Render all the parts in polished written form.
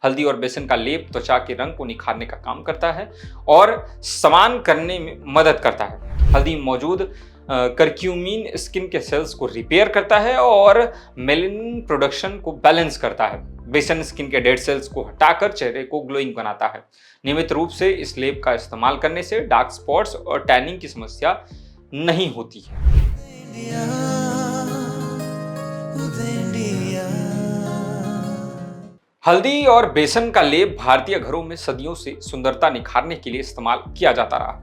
हल्दी और बेसन का लेप त्वचा के रंग को निखारने का काम करता है और समान करने में मदद करता है। हल्दी मौजूद करक्यूमिन स्किन के सेल्स को रिपेयर करता है और मेलानिन प्रोडक्शन को बैलेंस करता है। बेसन स्किन के डेड सेल्स को हटाकर चेहरे को ग्लोइंग बनाता है। नियमित रूप से इस लेप का इस्तेमाल करने से डार्क स्पॉट्स और टैनिंग की समस्या नहीं होती है। हल्दी और बेसन का लेप भारतीय घरों में सदियों से सुंदरता निखारने के लिए इस्तेमाल किया जाता रहा।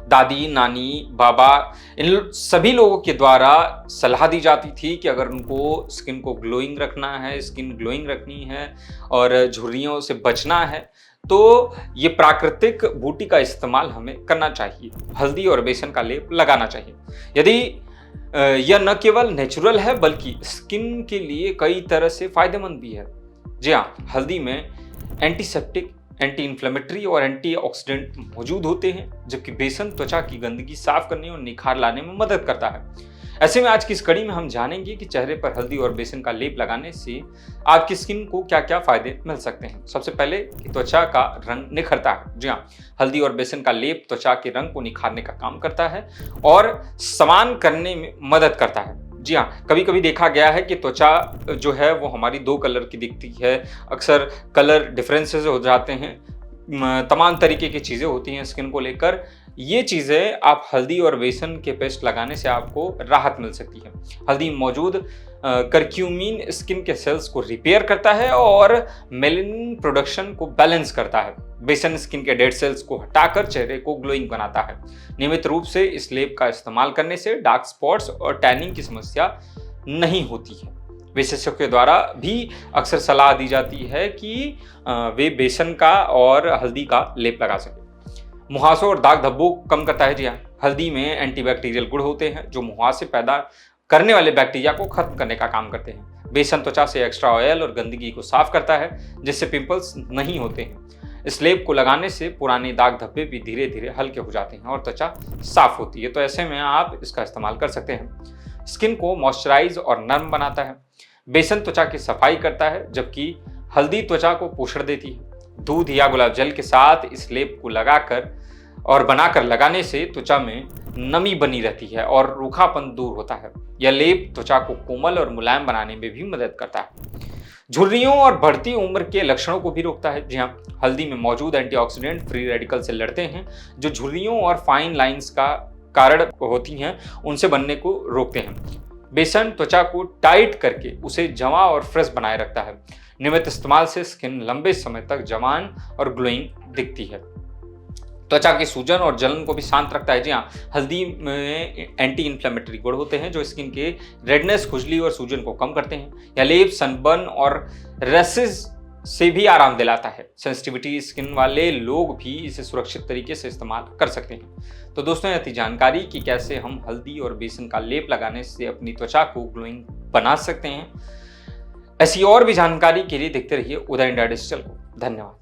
दादी, नानी, बाबा, इन सभी लोगों के द्वारा सलाह दी जाती थी कि अगर उनको स्किन को ग्लोइंग रखना है, स्किन ग्लोइंग रखनी है और झुर्रियों से बचना है, तो ये प्राकृतिक बूटी का इस्तेमाल हमें करना चाहिए। हल्दी और बेसन का लेप लगाना चाहिए। यदि यह न केवल नेचुरल है बल्कि स्किन के लिए कई तरह से फायदेमंद भी है। जी हाँ, हल्दी में एंटीसेप्टिक, एंटी इन्फ्लेमेटरी और एंटीऑक्सीडेंट मौजूद होते हैं, जबकि बेसन त्वचा की गंदगी साफ करने और निखार लाने में मदद करता है। ऐसे में आज की इस कड़ी में हम जानेंगे कि चेहरे पर हल्दी और बेसन का लेप लगाने से आपकी स्किन को क्या क्या फायदे मिल सकते हैं। सबसे पहले कि त्वचा का रंग निखरता है। जी हाँ, हल्दी और बेसन का लेप त्वचा के रंग को निखारने का काम करता है और समान करने में मदद करता है। जी हाँ, कभी कभी देखा गया है कि त्वचा जो है वो हमारी 2 कलर की दिखती है। अक्सर कलर डिफरेंसेस हो जाते हैं, तमाम तरीके की चीज़ें होती हैं स्किन को लेकर। ये चीज़ें आप हल्दी और बेसन के पेस्ट लगाने से आपको राहत मिल सकती है। हल्दी मौजूद करक्यूमिन स्किन के सेल्स को रिपेयर करता है और मेलानिन प्रोडक्शन को बैलेंस करता है। बेसन स्किन के डेड सेल्स को हटाकर चेहरे को ग्लोइंग बनाता है। नियमित रूप से इस लेप का इस्तेमाल करने से डार्क स्पॉट्स और टैनिंग की समस्या नहीं होती है। विशेषज्ञों द्वारा भी अक्सर सलाह दी जाती है कि वे बेसन का और हल्दी का लेप लगा सकें। मुहासों और दाग धब्बों को कम करता है। जी हाँ, हल्दी में एंटीबैक्टीरियल गुण होते हैं जो मुहासे पैदा करने वाले बैक्टीरिया को खत्म करने का काम करते हैं। बेसन त्वचा से एक्स्ट्रा ऑयल और गंदगी को साफ करता है, जिससे पिंपल्स नहीं होते हैं। इस लेप को लगाने से पुराने दाग धब्बे भी धीरे धीरे हल्के हो जाते हैं और त्वचा साफ होती है। तो ऐसे में आप इसका इस्तेमाल कर सकते हैं। स्किन को मॉइस्चराइज और नर्म बनाता है। बेसन त्वचा की सफाई करता है, जबकि हल्दी त्वचा को पोषण देती है। दूध या गुलाब जल के साथ इस लेप को लगाकर और बनाकर लगाने से त्वचा में नमी बनी रहती है और रूखापन दूर होता है। यह लेप त्वचा को कोमल और मुलायम बनाने में भी मदद करता है। झुर्रियों और बढ़ती उम्र के लक्षणों को भी रोकता है। जी हाँ, हल्दी में मौजूद एंटीऑक्सीडेंट फ्री रेडिकल से लड़ते हैं जो झुर्रियों और फाइन लाइंस का कारण होती हैं, उनसे बनने को रोकते हैं। बेसन त्वचा को टाइट करके उसे जमा और फ्रेश बनाए रखता है। नियमित इस्तेमाल से स्किन लंबे समय तक जवान और ग्लोइंग दिखती है। त्वचा की सूजन और जलन को भी शांत रखता है। जी हाँ, हल्दी में एंटी इन्फ्लेमेटरी गुण होते हैं जो स्किन के रेडनेस, खुजली और सूजन को कम करते हैं। यह लेप सनबर्न और रैशेज से भी आराम दिलाता है। सेंसिटिविटी स्किन वाले लोग भी इसे सुरक्षित तरीके से इस्तेमाल कर सकते हैं। तो दोस्तों, यह थी जानकारी कि कैसे हम हल्दी और बेसन का लेप लगाने से अपनी त्वचा को ग्लोइंग बना सकते हैं। ऐसी और भी जानकारी के लिए देखते रहिए उदय इंडिया डिजिटल को। धन्यवाद।